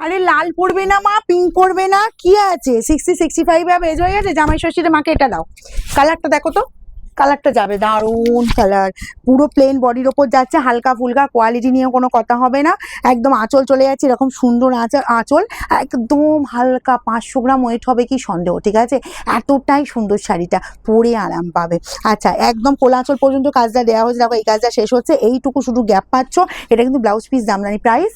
আরে লাল পড়বে না মা, পিঙ্ক পড়বে না, কি আছে? 60-65 এজ হয়ে গেছে, জামাই ষষ্ঠীতে মাকে এটা দাও। কালারটা দেখো তো, কালারটা যাবে, দারুণ কালার, পুরো প্লেন বডির ওপর যাচ্ছে, হালকা ফুলকা, কোয়ালিটি নিয়ে কোনো কথা হবে না। একদম আঁচল চলে যাচ্ছে, এরকম সুন্দর আঁচল, একদম হালকা 500 গ্রাম ওয়েট হবে কি সন্দেহ, ঠিক আছে? এতটাই সুন্দর শাড়িটা, পরে আরাম পাবে। আচ্ছা, একদম কোলা আঁচল পর্যন্ত কাজটা দেওয়া হয়েছে, দেখো এই কাজটা শেষ হচ্ছে, এইটুকু শুধু গ্যাপ পাচ্ছ। এটা কিন্তু ব্লাউজ পিস জামদানি, প্রাইস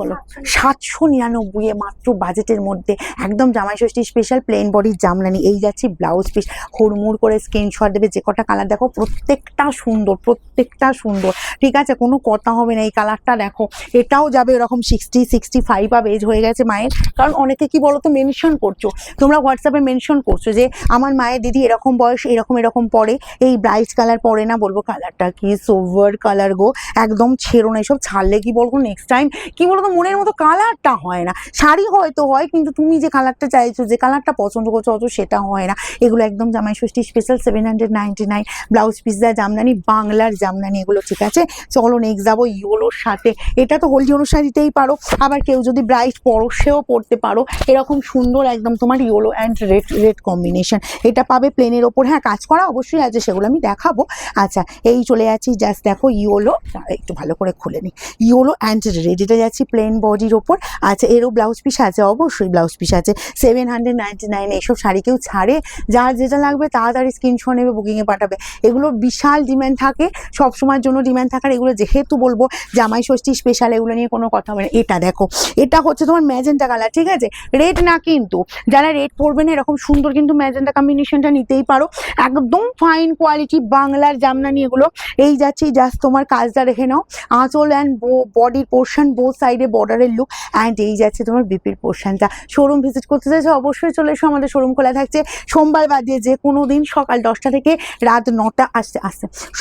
বলো 799 এ, মাত্র বাজেটের মধ্যে, একদম জামাই ষষ্ঠী স্পেশাল প্লেন বডির জামদানি। এই যাচ্ছি ব্লাউজ পিস, হুড়মুড় করে স্ক্রিনশট দেবে, যে কটা কালার দেখো প্রত্যেকটা সুন্দর, প্রত্যেকটা সুন্দর, ঠিক আছে? কোনো কথা হবে না। এই কালারটা দেখো, এটাও যাবে এরকম 60-65 এজ হয়ে গেছে মায়ের। কারণ অনেকে কি বলো তো, মেনশন করছো তোমরা হোয়াটসঅ্যাপে, মেনশন করছো যে আমার মায়ের দিদি এরকম বয়স, এরকম এরকম পরে, এই ব্রাইট কালার পরে না। বলবো কালারটা কি সোভার কালার গো, একদম ছেড়ো না, এসব ছাড়লে কি বলবো নেক্সট টাইম কি বলতো, মনের মতো কালারটা হয় না। শাড়ি হয়তো হয়, কিন্তু তুমি যে কালারটা চাইছো, যে কালারটা পছন্দ করছো অত, সেটা হয় না। এগুলো একদম জামাই ষষ্ঠী স্পেশাল 799 ব্লাউজ পিস দেওয়া জামদানি, বাংলার জামদানি এগুলো, ঠিক আছে? চলো নেক্সট যাবো ইয়োলোর সাথে। এটা তো হলদি অনুষ্ঠান দিতেই পারো, আবার কেউ যদি ব্রাইট পরশেও পরতে পারো, এরকম সুন্দর একদম তোমার ইয়োলো অ্যান্ড রেড কম্বিনেশন। এটা পাবে প্লেনের ওপর, হ্যাঁ কাজ করা অবশ্যই আছে, সেগুলো আমি দেখাবো। আচ্ছা, এই চলে যাচ্ছি, জাস্ট দেখো ইয়োলো, একটু ভালো করে খুলে নিই, ইয়োলো অ্যান্ড রেড, এটা যাচ্ছি প্লেন বডির ওপর। আচ্ছা, এরও ব্লাউজ পিস আছে, অবশ্যই ব্লাউজ পিস আছে। 799 এইসব শাড়ি কেউ ছাড়ে? যার যেটা লাগবে তাড়াতাড়ি স্ক্রিনশট নেবে, বুকিংয়ে পাঠাবে। এগুলো বিশাল ডিম্যান্ড থাকে, সবসময়ের জন্য ডিম্যান্ড থাকার, এগুলো যেহেতু বলবো জামাই ষষ্ঠী স্পেশাল, এগুলো নিয়ে কোনো কথা হবে না। এটা দেখো, এটা হচ্ছে তোমার ম্যাজেন্টা কালার, ঠিক আছে? রেড না, কিন্তু যারা রেড পরবে না, এরকম সুন্দর কিন্তু ম্যাজেন্টা কম্বিনেশনটা নিতেই পারো। একদম ফাইন কোয়ালিটি বাংলার জামদানি এগুলো। এই যাচ্ছি, জাস্ট তোমার কাজটা রেখে নাও, আঁচল অ্যান্ড বডির পোর্শন, বোথ সাইডে বর্ডারের লুক, অ্যান্ড এই যাচ্ছে তোমার বিপির পোর্শনটা। শোরুম ভিজিট করতে চাইছো অবশ্যই চলে এসো, আমাদের শোরুম খোলা থাকছে সোমবার বাদে যে কোনো দিন, সকাল 10টা থেকে রাত 9টা, আসতে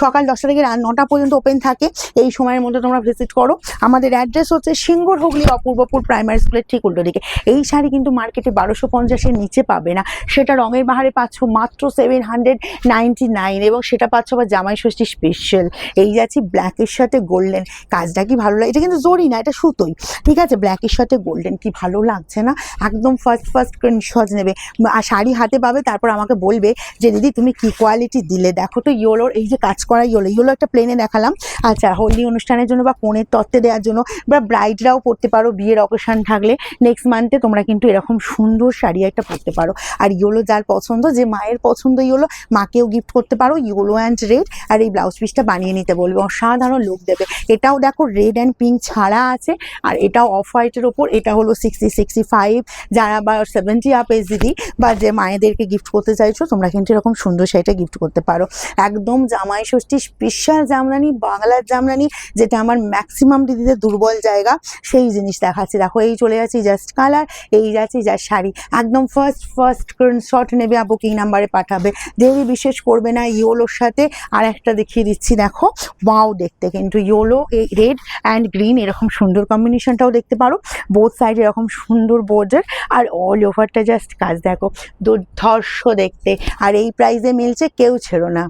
সকাল 10টা থেকে রাত 9টা পর্যন্ত ওপেন থাকে। এই সময়ের মধ্যে তোমরা ভিজিট করো। আমাদের অ্যাড্রেস হচ্ছে সিঙ্গুর হুগলি অপূর্বপুর প্রাইমারি স্কুলের ঠিক উল্টো দিকে। এই শাড়ি কিন্তু মার্কেটে 1250-এর নিচে পাবে না, সেটা রঙের বাহারে পাচ্ছ মাত্র 799, এবং সেটা পাচ্ছ আবার জামাই ষষ্ঠী স্পেশাল। এই যাচ্ছি ব্ল্যাকের সাথে গোল্ডেন, কাজটা কি ভালো লাগে, এটা কিন্তু জরি না, এটা সুতোই, ঠিক আছে? ব্ল্যাকের সাথে গোল্ডেন, কি ভালো লাগছে না? একদম ফার্স্ট স্ক্রিনশট নেবে, আর শাড়ি হাতে পাবে, তারপর আমাকে বলবে যে দিদি তুমি কি কোয়ালিটি দিলে। দেখো তো ইয়োলোর এই যে কাজ করা ইয়োলো একটা প্লেনে দেখালাম। আচ্ছা, হলদি অনুষ্ঠানের জন্য বা কনের তত্ত্বে দেওয়ার জন্য, বা ব্রাইডরাও পরতে পারো, বিয়ের অকেশন থাকলে নেক্সট মান্থে তোমরা কিন্তু এরকম সুন্দর শাড়ি একটা পরতে পারো। আর ইয়োলো যার পছন্দ, যে মায়ের পছন্দ ইয়োলো, মাকেও গিফট করতে পারো ইয়োলো অ্যান্ড রেড। আর এই ব্লাউজ পিসটা বানিয়ে নিতে বলবে, অসাধারণ লুক দেবে। এটাও দেখো রেড অ্যান্ড পিঙ্ক ছাড়া আছে, আর এটাও অফ হোয়াইটের ওপর। এটা হলো 60-65, যারা বা 70 এজ দিদি, বা যে মায়েদেরকে গিফট করতে চাইছো, তোমরা কিন্তু এরকম সুন্দর শাড়িটা গিফট করতে পারো। একদম জামাই ষষ্ঠী স্পেশাল জামদানি, বাংলার জামদানি, যেটা আমার ম্যাক্সিমাম দিদিদের দুর্বল জায়গা, সেই জিনিস দেখাচ্ছি। দেখো, এই চলে যাচ্ছি জাস্ট কালার, এই যাচ্ছি জাস্ট শাড়ি, একদম ফার্স্ট স্ক্রিনশট নেবে, বুকিং নাম্বারে পাঠাবে, দেরি বিশেষ করবে না। ইয়োলোর সাথে আর একটা দেখিয়ে দিচ্ছি, দেখো ওয়াও দেখতে, কিন্তু ইয়োলো এই রেড অ্যান্ড গ্রিন এরকম সুন্দর কম্বিনেশনটাও দেখতে পারো, বোথ সাইড এরকম সুন্দর বর্ডার, আর অল ওভারটা জাস্ট কাজ দেখো, দুর্ধর্ষ দেখতে। আর এই প্রাইসে মিলছে, কেউ ছেড়ো না।